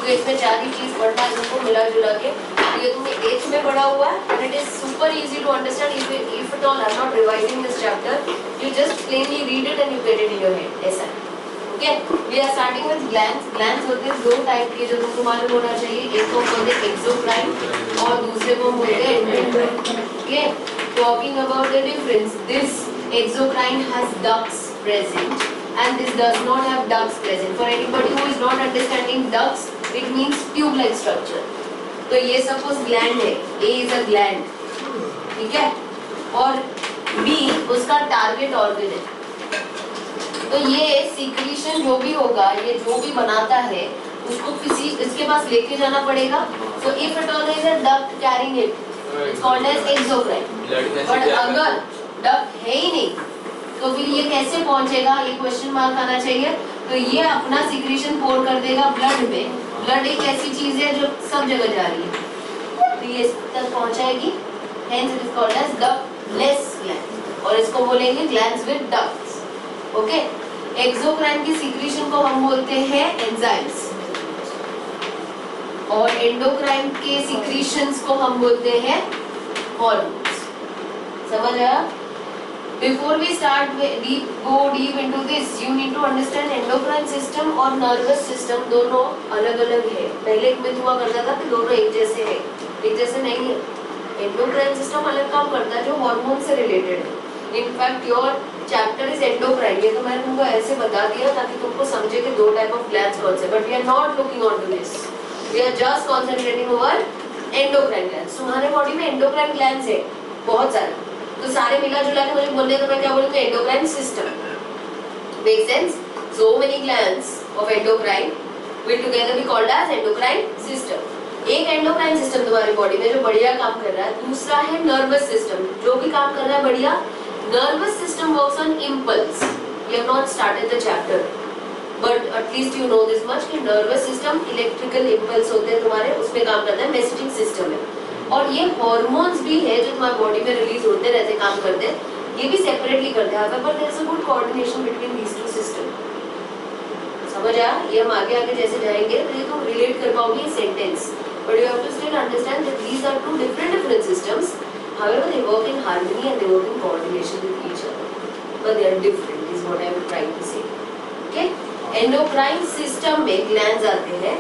तो इसमें 4 ही चीज पढ़ना है तुमको मिला जुला के। ये तुमने 8th में पढ़ा हुआ है and it is super easy to understand. If at all I'm not revising this chapter, you just plainly read it and you get it in your head. ऐसा है. Okay? We are starting with glands. Glands होते हैं 2 type के जो तुमको मालूम होना चाहिए. एक को बोलते हैं एक्सोक्राइन और दूसरे को बोलते हैं endocrine. Okay? Talking about the difference, this exocrine has ducts present and this does not have ducts present. For anybody who is not understanding ducts, it means tube-like structure. तो ये सपोज ग्लैंड है, A is a gland, ठीक है, और B उसका target organ है। तो ये सीक्रेशन जो भी होगा, ये जो भी बनाता है उसको किसी इसके पास लेके जाना पड़ेगा। So if at all there is a duct carrying it, it's called as exocrine. But अगर duct है ही नहीं तो फिर ये कैसे पहुंचेगा, ये क्वेश्चन मार्क आना चाहिए। तो ये अपना सीक्रेशन पोर कर देगा ब्लड में। ब्लड एक ऐसी चीज है जो सब जगह जा रही है, तो ये तक पहुंचाएगी। Hence it is called as ductless glands और इसको बोलेंगे glands with ducts. Okay, exocrine की सीक्रेशन को हम बोलते हैं एंजाइम्स और एंडोक्राइन के सीक्रेशंस को हम बोलते हैं हॉर्मोन्स। समझ आया? Before we start go deep into this, you need to understand endocrine system और nervous system दोनों अलग अलग है। पहले एक मिथ हुआ करता था कि दोनों एक जैसे हैं, एक जैसे नहीं है। एंडोक्राइन सिस्टम अलग काम करता है जो हार्मोन से रिलेटेड है। In fact your chapter is endocrine, ये तो मैंने तुमको ऐसे बता दिया ताकि तुमको समझे कि 2 टाइप ऑफ ग्लैंड्स कौन से, but we are not looking on to this, we are just concentrating over endocrine glands. तुम्हारे बॉडी में एंडोक्राइन ग्लैंड्स है बहुत सारे, तो सारे मिला जुला के मुझे बोलने तो मैं क्या बोलूँ, endocrine system. Make sense? So many glands of endocrine will together be called as endocrine system. एक एंडोक्राइन सिस्टम तुम्हारी बॉडी में जो बढ़िया काम कर रहा है, दूसरा है नर्वस सिस्टम जो भी काम कर रहा है बढ़िया। Nervous system works on impulse. You have not started the chapter, but at least you know this much कि नर्वस सिस्टम इलेक्ट्रिकल इम्पल्स होते हैं तुम्हारे, उसमें काम करता है। मैसेजिंग सिस्टम है और ये हार्मोन्स भी है जो तुम्हारी बॉडी में रिलीज होते रहते, काम करते हैं, ये भी सेपरेटली करते हैं। However, there is a good coordination between these two systems. समझ आया? ये हम आगे आगे जैसे जाएंगे तो ये तुम रिलेट कर पाओगे sentence, but you have to still understand that these are two different systems. However, they work in harmony and they work in coordination with each other, but they are different is what I am trying to say. Okay? Endocrine system में glands आते हैं।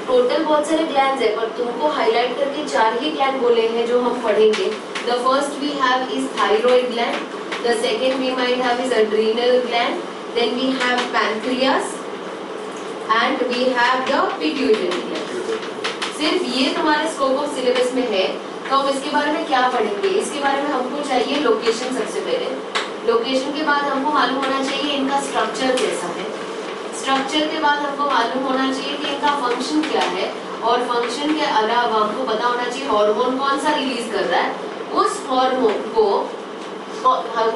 Total बहुत सारे glands है, पर तुमको highlight करके 4 ही gland बोले हैं जो हम पढ़ेंगे। The first we have is thyroid gland, the second we might have is adrenal gland, then we have pancreas and we have the pituitary gland. सिर्फ ये तुम्हारे स्कोप ऑफ सिलेबस में है, तो हम इसके बारे में क्या पढ़ेंगे? इसके बारे में हमको चाहिए लोकेशन। सबसे पहले लोकेशन के बाद हमको मालूम होना चाहिए इनका स्ट्रक्चर कैसा है। स्ट्रक्चर के बाद हमको मालूम होना चाहिए कि इनका फंक्शन क्या है, और फंक्शन के अलावा हमको पता होना चाहिए हार्मोन कौन सा रिलीज कर रहा है, उस हार्मोन को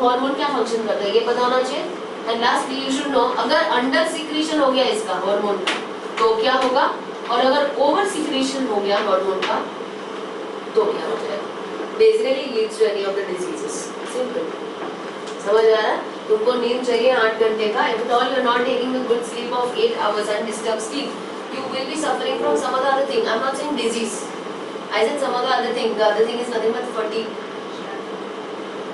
हार्मोन क्या फंक्शन करता है ये पता होना चाहिए। And lastly you should know अगर अंडर सीक्रेशन हो गया इसका हार्मोन का तो क्या होगा, और अगर ओवर सीक्रेशन हो गया हार्मोन का तो क्या हो जाएगा। Basically leads to any of the diseases. Simple. समझ आ रहा है? तुमको नींद चाहिए 8 घंटे का। If at all you are not taking a good sleep of 8 hours and disturbed sleep, you will be suffering from some other thing. I'm not saying disease. I said some other thing. The other thing is nothing but fatigue.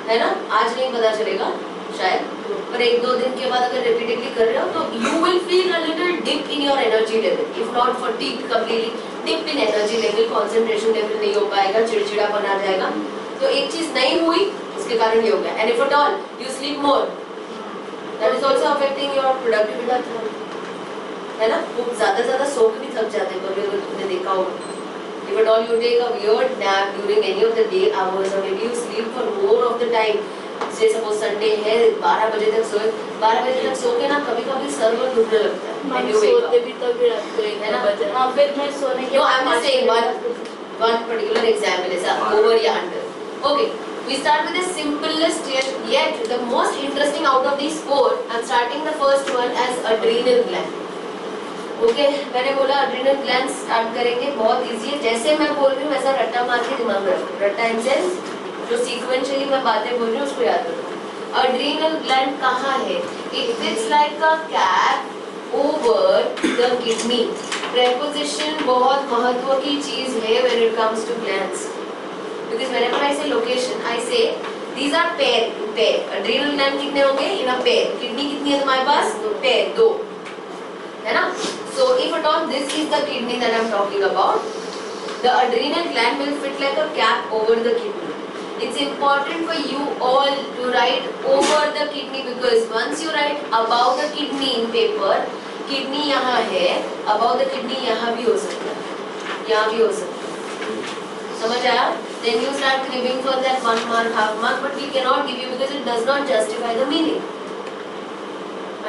है ना? आज नहीं पता चलेगा शायद, पर 1-2 दिन के बाद अगर रिपीटेडली कर रहे हो तो you will feel a little dip in your energy level. If not fatigue completely, dip in energy level, concentration level नहीं हो पाएगा, चिड़चिड़ापन आ जाएगा। तो एक चीज नहीं हुई उसके कारण ये हो गया। And if at all you sleep more, that is also affecting your productivity. है ना? वो ज्यादा सो के भी थक जाते हैं, कभी अगर तुमने देखा होगा। If at all you take a weird nap during any of the day hours or maybe you sleep for more of the time, say suppose Sunday है 12 बजे तक सोए, 12 बजे तक सो के ना कभी-कभी सर में दुखने लगता है। सोते भी तभी रात को है ना? हाँ, फिर मैं सोने के बाद I'm just saying one particular example is over या under. Okay, we start with the simplest yet the most interesting out of these 4. I'm starting the first one as adrenal gland. Okay, मैंने बोला adrenal gland start करेंगे, बहुत easy है। जैसे मैं बोल रही हूँ वैसा रट्टा मार के दिमाग में रखो। रट्टा इन सेंस जो सीक्वेंशियली मैं बातें बोल रही हूँ उसको याद रखो। एड्रिनल ग्लैंड कहाँ है? It is like a cap over the kidney. preposition बहुत महत्व की चीज है when it comes to glands, because whenever I say location, I say these are pair. Adrenal gland कितने होंगे? In a pair. किडनी कितनी है तुम्हारे पास? pair, दो, है ना? So if at all this is the kidney that I'm talking about, the adrenal gland will fit like a cap over the kidney. It's important for you all to write over the kidney, because once you write about the kidney in paper, kidney यहाँ है, about the kidney यहाँ भी हो सकता है, यहाँ भी हो सकता है, समझ आया? Then you start cribbing for that 1 mark, half mark, but we cannot give you because it does not justify the meaning.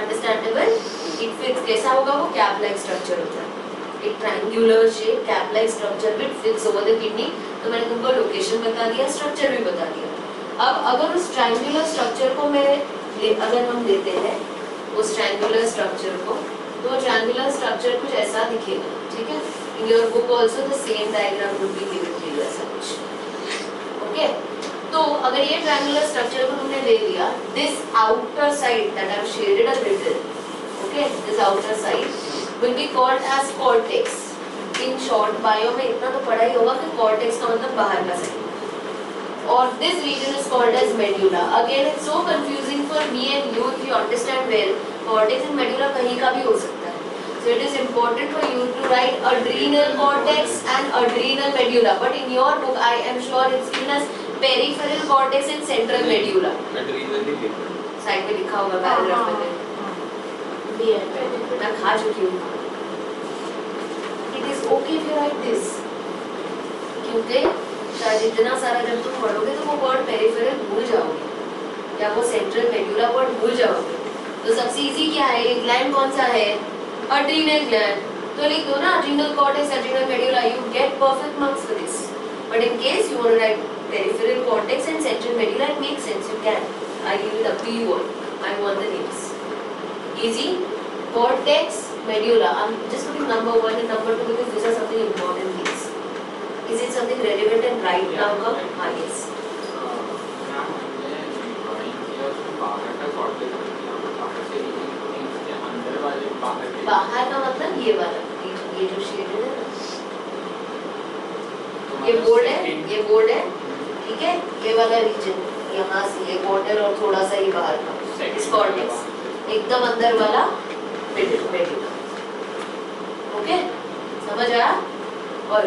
Understandable? It fits. कैसा होगा वो? Cap like structure होता है, एक triangular shape cap like structure with fits over the kidney. तो मैंने तुमको location बता दिया, स्ट्रक्चर भी बता दिया। अब अगर उस ट्रायंगुलर स्ट्रक्चर को अगर हम देते हैं उस ट्रायंगुलर स्ट्रक्चर को, तो ट्रायंगुलर स्ट्रक्चर कुछ ऐसा दिखेगा, ठीक है? In your book also the same diagram would be given to you ऐसा कुछ, ओके? तो अगर ये ट्रायंगुलर स्ट्रक्चर को तुमने ले लिया, this outer side that I have shaded a little, okay, this outer side will be called as cortex. In short, bio में इतना तो पढ़ा ही होगा कि cortex का मतलब बाहर का साइड, और this region is called as medulla. Again, it's so confusing for me and you if you understand well. Cortex and medulla कहीं का भी हो सकता है. So it is important for you to write adrenal cortex and adrenal medulla. But in your book, I am sure it's given as peripheral cortex and central medulla. Adrenal भी side में लिखा होगा पैराग्राफ में. मैं खा चुकी हूँ. It is okay if you write this, क्योंकि शायद इतना सारा जब तुम पढ़ोगे तो वो वर्ड पेरिफेरल भूल जाओगे या वो सेंट्रल मेडुला वर्ड भूल जाओगे. तो सबसे इजी क्या है? ग्लैंड कौन सा है? adrenal gland. तो लिख दो ना adrenal cortex, adrenal medulla, you get perfect marks for this. But in case you want to write peripheral cortex and central medulla, it makes sense, you can. I give it up to you all. I want the names. Easy. Cortex, medulla. I'm just putting number 1 and number 2 because these are something important things. Is it something relevant and right now? हाँ, yes. बाहर का मतलब ये वाला, ये जो shade है ना, ये बोर्ड है, ठीक है? ये वाला रीजन यहाँ से ये बॉर्डर और थोड़ा सा ये बाहर का, इस कॉर्टेक्स एकदम अंदर वाला मेडुला, ओके? समझ आया? और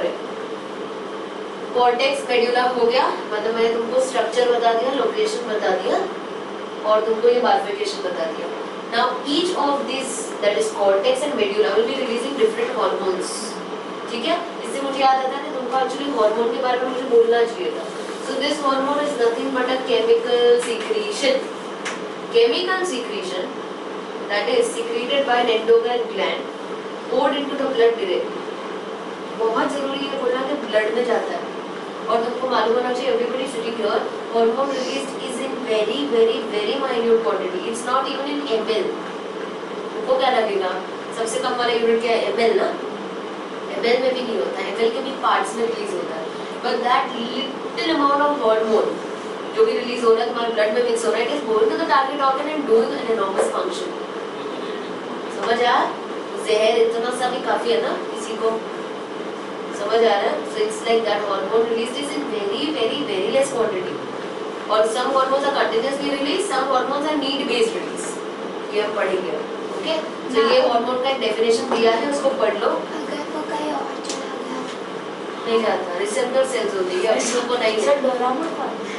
कॉर्टेक्स मेडुला हो गया, मतलब मैंने तुमको स्ट्रक्चर बता दिया, लोकेशन बता दिया और तुमको ये बाइफरकेशन बता दिया. Now each of these, that is cortex and medulla, will be releasing different hormones. ठीक है? इससे मुझे याद आता है कि तुमको एक्चुअली हार्मोन के बारे में मुझे बोलना चाहिए था. So this hormone is nothing but a chemical secretion. Chemical secretion that is secreted by an endocrine gland, poured into the blood directly. बहुत जरूरी है बोलना कि ब्लड में जाता है. और तुमको मालूम होना चाहिए, everybody sitting here, hormone released is in very minute quantity. It's not even in ml. तुमको क्या लगेगा? सबसे कम वाला यूनिट क्या है? ml ना? ml में भी नहीं होता है, ml के भी पार्ट्स में रिलीज होता है. But that little amount of hormone जो भी रिलीज हो रहा है तुम्हारे ब्लड में मिक्स हो रहा है, it is going to the target organ and doing an enormous function. समझ आया? जहर इतना सा भी काफी है ना किसी को, समझ आ रहा है? So it's like that hormone released is in very less quantity. और some hormones are continuously released, some hormones are need based release. ये हम पढ़ेंगे, ओके? तो ये हार्मोन का एक डेफिनेशन दिया है, उसको पढ़ लो. अगर वो कहीं और चला गया नहीं जाता, रिसेप्टर सेल्स होती है, अभी तुमको नहीं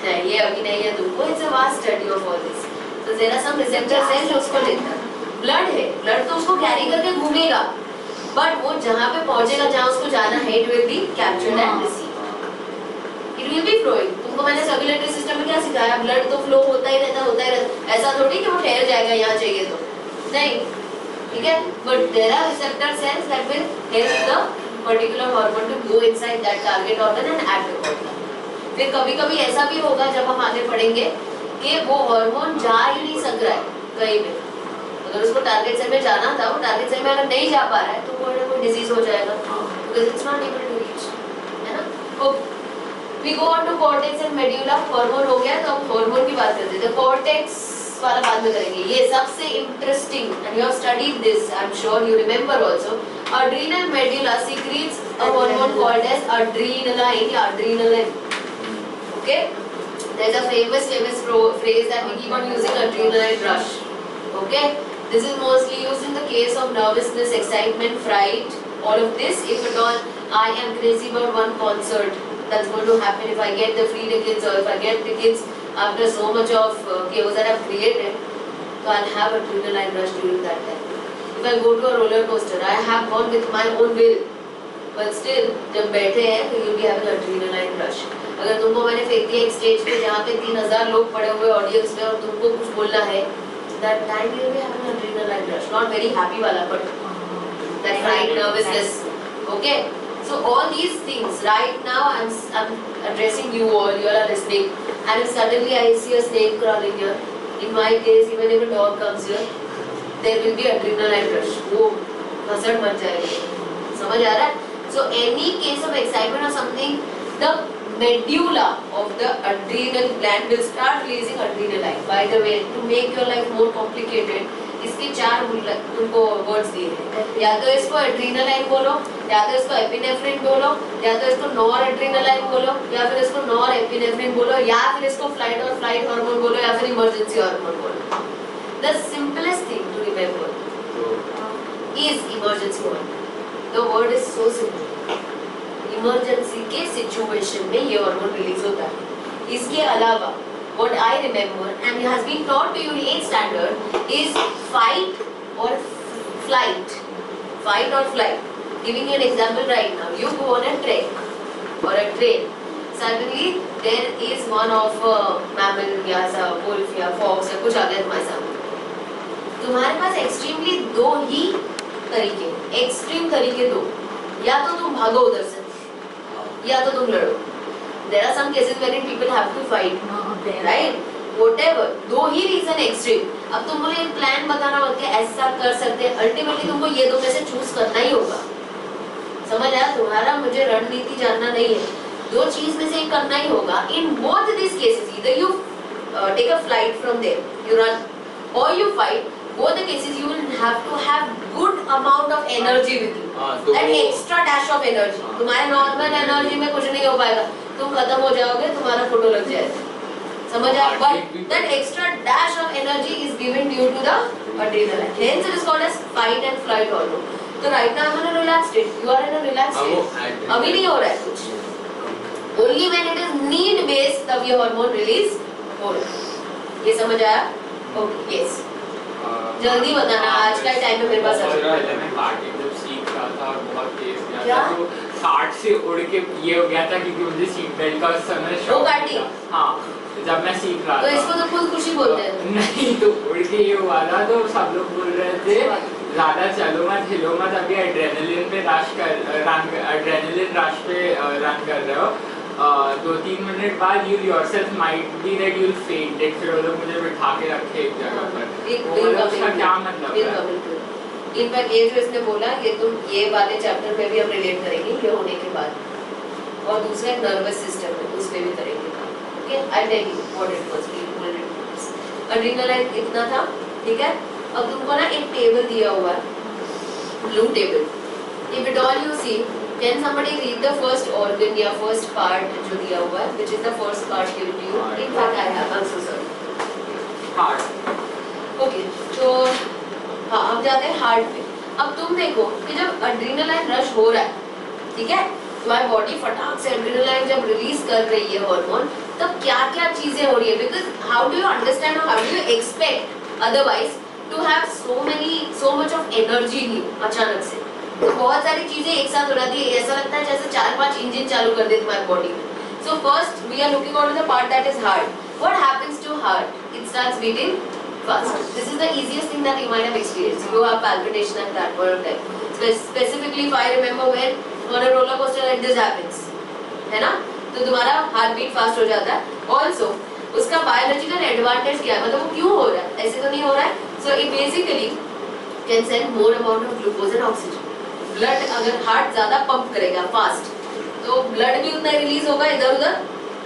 है, ये अभी नहीं है तुमको. It's a vast study of all this. तो there are some receptor cells जो उसको लेता है. ब्लड है, ब्लड तो उसको कैरी करके घूमेगा, बट वो जहाँ पे पहुँचेगा, जहाँ उसको जाना है, it will be captured and received. It will be flowing. तुमको मैंने सर्कुलेटरी सिस्टम में क्या सिखाया? ब्लड तो फ्लो होता ही रहता. ऐसा थोड़ी कि वो ठहर जाएगा यहाँ चाहिए तो नहीं, ठीक है? But there are receptor cells that will help the particular hormone to go inside that target organ and act upon that. फिर कभी-कभी ऐसा भी होगा जब हम आगे पढ़ेंगे कि वो हार्मोन जा ही नहीं सक रहा है कहीं पे. अगर उसको टारगेट सेल में जाना था, वो टारगेट सेल में अगर नहीं जा पा रहा है तो कोई ना कोई डिजीज हो जाएगा, because it's not able to reach, है ना? Okay, we go on to cortex and medulla. Hormone हो गया, तो हम हार्मोन की बात करते हैं. तो कॉर्टेक्स वाला बाद में करेंगे. ये सबसे interesting, and you have studied this, I am sure you remember also. adrenal medulla secretes a hormone called as adrenaline या adrenaline. Okay, there's a famous phrase that we keep on using, adrenaline rush. Okay, this is mostly used in the case of nervousness, excitement, fright, all of this. If at all I am crazy about one concert that's going to happen, if I get the free tickets or if I get tickets after so much of chaos that I've created, so I'll have adrenaline rush during that time. If I go to a roller coaster, I have gone with my own will, but still जब बैठे हैं तो you'll be having adrenaline rush. अगर तुमको मैंने फेंक दिया एक स्टेज पे जहाँ पे 3000 लोग पड़े हुए ऑडियंस में और तुमको कुछ बोलना है, that time you'll be having adrenaline rush, not very happy वाला, but that fright, nervousness. Okay. So all these things right now I'm addressing you all are listening, and if suddenly I see a snake crawling here, in my case even if a dog comes here, there will be adrenaline rush. वो हसड़ much जाएगी, समझ आ रहा है? So any case of excitement or something, the medulla of the adrenal gland will start releasing adrenaline. By the way, to make your life more complicated, इसके 4 तुमको words दिए हैं, या तो इसको एड्रीनालाइन बोलो, या तो इसको एपिनेफ्रिन बोलो, या तो इसको नॉर एड्रीनालाइन बोलो, या फिर इसको नॉर एपिनेफ्रिन बोलो, या फिर इसको फ्लाइट और फ्लाइट हार्मोन बोलो, या फिर इमरजेंसी हार्मोन बोलो. The simplest thing to remember is emergency hormone. The word is so simple. Emergency के सिचुएशन में ये हार्मोन रिलीज होता है. इसके अलावा what I remember and has been taught to you in 8th standard is fight or flight. Fight or flight. Giving you an example right now. You go on a trek or a train. Suddenly there is one of mammal या wolf या fox या कुछ आ गया तुम्हारे सामने. तुम्हारे पास extremely 2 ही तरीके, extreme तरीके 2. या तो तुम भागो उधर से, या तो तुम लड़ो. There are some cases wherein people have to fight, right? Whatever, 2 he reason extreme. अब तुम मुझे एक प्लान बताना होता है, ऐसा कर सकते हैं. Ultimately तुमको ये 2 में से चूज करना ही होगा. समझ आया? तुम्हारा मुझे रणनीति जानना नहीं है. 2 चीज में से एक करना ही होगा. In both these cases, either you take a flight from there, you run, or you fight. Both the cases you will have to have good amount of energy with you. That extra dash of energy. तुम्हारे normal energy में कुछ नहीं हो पाएगा. तुम खत्म हो जाओगे, तुम्हारा फोटो लग जाएगा. समझ आया? But that extra dash of energy is given due to the adrenaline. Hence it is called as fight and flight hormone. So right now I'm in a relaxed state. You are in a relaxed state. अभी नहीं हो रहा है कुछ. Only when it is need based तब ये hormone release हो रहा है. ये समझ आया? Okay, yes. जल्दी बताना, आज का टाइम में मेरे पास जब सीख रहा था और बहुत तेज गया था तो कार्ट से उड़ के ये हो गया था क्योंकि मुझे सीट बेल्ट का समय शौक था. हाँ, जब मैं सीख रहा था. तो इसको तो खुद खुशी बोलते हैं. नहीं, तो उड़ के ये हुआ था तो सब लोग बोल रहे थे ज़्यादा चलो मत, हिलो मत, अभी एड्रेनलिन पे रश पे रन कर रहे हो. 2-3 मिनट बाद you yourself might be that you'll faint. फिर वो लोग मुझे बिठा के रखे एक जगह पर. उसका क्या मतलब है? इनफैक्ट ये जो इसने बोला, ये तुम ये वाले चैप्टर पे भी हम रिलेट करेंगे ये होने के बाद, और दूसरा नर्वस सिस्टम है उस पे भी करेंगे. Okay, I tell you what it was. Adrenaline इतना था, ठीक है. अब तुमको ना एक टेबल दिया हुआ है, blue table. If it all you see, can somebody read the first organ या first part जो दिया हुआ है, which is the first part given to you? In fact I have also sorry. Heart. Okay, तो हाँ अब जाते हैं हार्ट पे. अब तुम देखो कि जब एड्रेनालाइन रश हो रहा है, ठीक है, तुम्हारी बॉडी फटाक से एड्रेनालाइन जब रिलीज कर रही है हार्मोन, तब क्या क्या चीजें हो रही है. Because how do you understand और how do you expect otherwise to have so much of energy ही अचानक से. तो बहुत सारी चीजें एक साथ हो रही है, ऐसा लगता है जैसे 4-5 इंजन चालू कर दे तुम्हारी बॉडी में. So first we are looking on the part that is heart. What happens to heart? It starts beating fast. This is the easiest thing that you might have experienced. You have palpitation at that point of time. Specifically, if I remember when on a roller coaster like this happens, है ना, तो तुम्हारा heart beat fast हो जाता है. Also, उसका biological advantage क्या है, मतलब वो क्यों हो रहा है? ऐसे तो नहीं हो रहा है. So it basically can send more amount of glucose and oxygen. Blood अगर हार्ट ज्यादा पंप करेगा फास्ट, तो ब्लड भी उतना रिलीज होगा इधर उधर.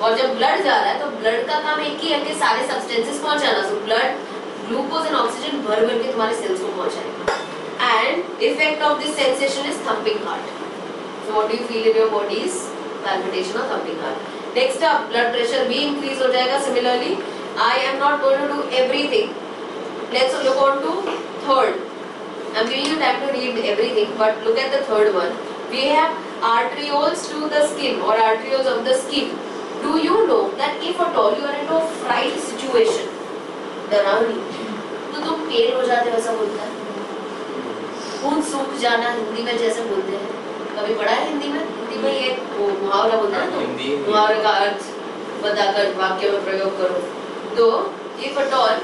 और जब ब्लड जा रहा है तो ब्लड का काम एक ही है कि सारे सब्सटेंसेस पहुंचाना. So blood glucose and oxygen भर भर के तुम्हारे सेल्स को पहुंचाएगा. and effect of this sensation is thumping heart. So what do you feel in your body is palpitation or thumping heart. Next up, blood pressure भी increase हो जाएगा. Similarly, I am not going to do everything. Let's look on to third. I'm giving you time to read everything, but look at the third one. We have arterioles to the skin or arterioles of the skin. Do you know that if at all you are in a fright situation, डरावनी, तो तुम पेल हो जाते हो, ऐसा बोलता है. खून सूख जाना हिंदी में जैसे बोलते हैं. कभी पढ़ा है हिंदी में? हिंदी में ये वो मुहावरा बोलते हैं ना, तो मुहावरे का अर्थ बताकर वाक्य में प्रयोग करो. तो if at all,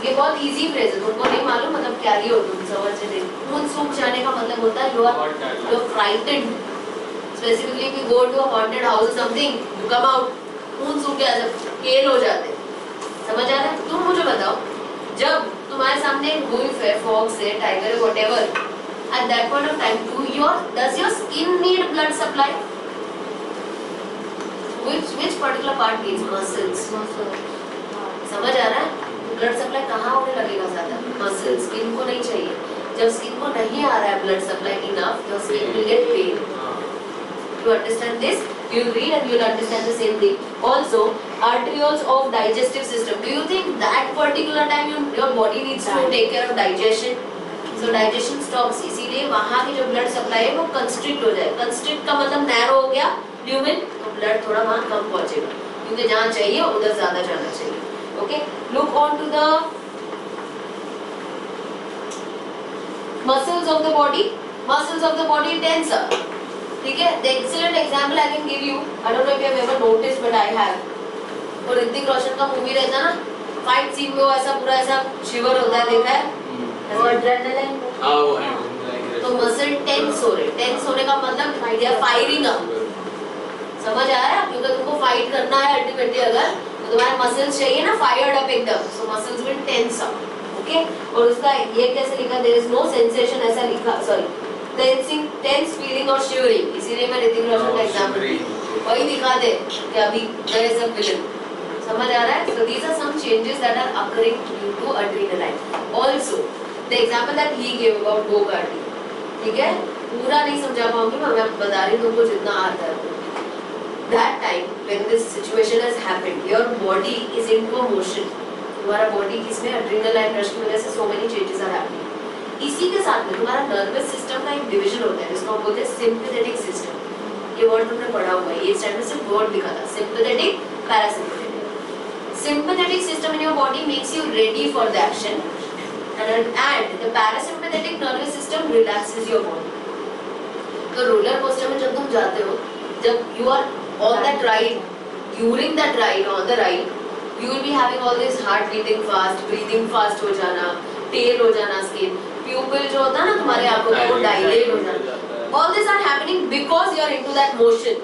ये बहुत इजी फ्रेज है, तुमको नहीं मालूम मतलब क्या ही हो, तुम समझ नहीं. खून सूख जाने का मतलब होता है you are frightened. Specifically, if you go to a haunted house or something, you come out, खून सूख गया, ऐसे पेल हो जाते. समझ आ रहा है? तुम मुझे बताओ, जब तुम्हारे सामने वुल्फ है, फॉक्स है, टाइगर है, whatever, at that point of time, does your skin need blood supply? Which particular part needs? Muscles. समझ आ रहा है? ब्लड सप्लाई कहाँ होने लगेगा ज्यादा? मसल. स्किन को नहीं चाहिए. जब स्किन को नहीं आ रहा है blood supply enough, your skin will get pain. You understand this? You will read and you will understand the same thing. Also, arterioles of digestive system. Do you think that particular time your body needs to take care of digestion? So digestion stops. इसीलिए वहाँ की जो blood supply है वो constrict हो जाए. Constrict का मतलब narrow हो गया, lumen, तो blood थोड़ा वहाँ कम पहुँचेगा. क्योंकि जहाँ चाहिए उधर ज़्यादा जाना चाहिए. Okay, look on to the muscles of the body. Muscles of the body tense up. ठीक है? The excellent example I can give you. I don't know if you have ever noticed, but I have. और ऋतिक रोशन का movie रहता ना, fight scene में वो ऐसा पूरा ऐसा शिवर होता है, देखा है? और एड्रेनलिन. तो मसल टेंस हो रहे. टेंस होने का मतलब they are firing up. समझ आ रहा है? क्योंकि तुमको फाइट करना है अल्टीमेटली अगर, तो तुम्हारे मसल्स चाहिए ना फायर्ड अप एकदम. So muscles will tense up. Okay, और उसका ये कैसे लिखा? देयर इज नो सेंसेशन, ऐसा लिखा, सॉरी, टेंसिंग, टेंस फीलिंग और शिवरिंग. इसीलिए मैं ऋतिक रोशन का एग्जांपल वही दिखा दे कि अभी देयर इज अ विलन. समझ आ रहा है? So these are some changes that are occurring due to adrenaline. Also the example that he give about go karting. ठीक है, पूरा नहीं समझा पाऊंगी मैं बता रही हूं तुमको जितना आता है. That time when this situation has happened, your body is into motion. तुम्हारा body किसमें adrenaline rush की वजह से so many changes are happening. इसी के साथ में तुम्हारा nervous system का एक division होता है जिसको हम बोलते हैं sympathetic system. ये word तुमने पढ़ा हुआ है. ये स्टैंड में सिर्फ word दिखा था, sympathetic, parasympathetic. Sympathetic system in your body makes you ready for the action, and the parasympathetic nervous system relaxes your body. तो roller coaster में जब तुम जाते हो, जब you are on that ride, during that ride, on the ride, you will be having all this heart beating fast, breathing fast हो जाना, pale हो जाना skin, pupil जो होता है ना तुम्हारे आंखों का वो dilate हो जाना. All this are happening because you are into that motion.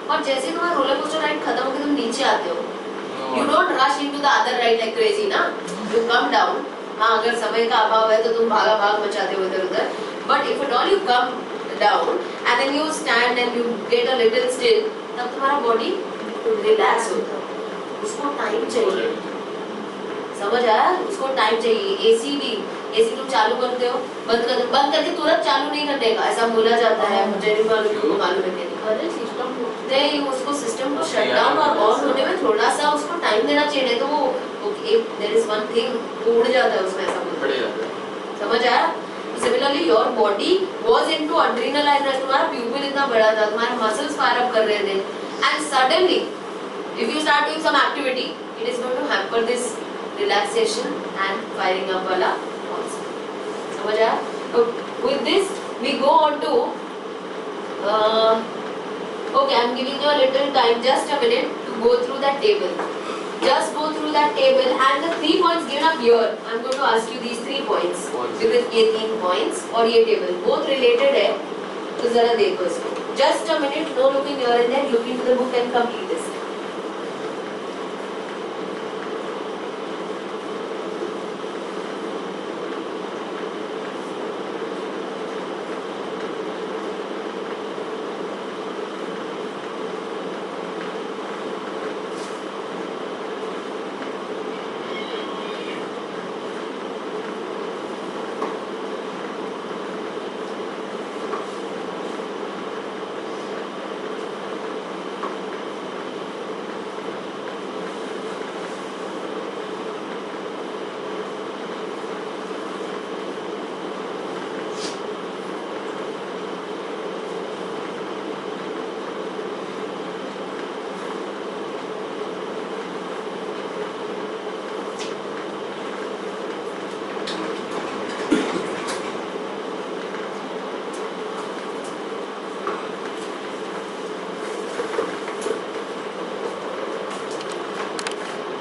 और जैसे तुम्हारा roller coaster ride खत्म होकर तुम नीचे आते हो, you don't rush into the other ride like crazy ना. You come down. हाँ, अगर समय का अभाव है तो तुम भागा भाग मचाते हो इधर उधर. But if at all you come down and then you stand and you get a little still, तब तुम्हारा बॉडी रिलैक्स होता है. उसको टाइम चाहिए. समझ आया? उसको टाइम चाहिए. एसी भी, एसी तुम चालू करते हो, बंद करके तुरंत चालू नहीं करने का, ऐसा बोला जाता है. मुझे नहीं मालूम, तुमको मालूम है क्या? अरे सिस्टम नहीं, उसको सिस्टम को शट डाउन और ऑन होने में थोड़ा सा उसको टाइम देना चाहिए. नहीं तो वो देयर इज वन थिंग उड़ जाता है उसमें, ऐसा बोलते हैं. समझ आया? Similarly, your body was into adrenaline rush. तुम्हारा pupil इतना बड़ा था, तुम्हारे muscles fire up कर रहे थे, and suddenly, if you start doing some activity, it is going to hamper this relaxation and firing up वाला also. समझ आया? So with this, we go on to. Okay, I'm giving you a little time, just a minute, to go through that table. Just go through that table and the 3 points given up here. I'm going to ask you these 3 points. Because ये 3 points और ये table both related है, तो जरा देखो इसको. Just a minute, no looking here and there, look into the book and complete this.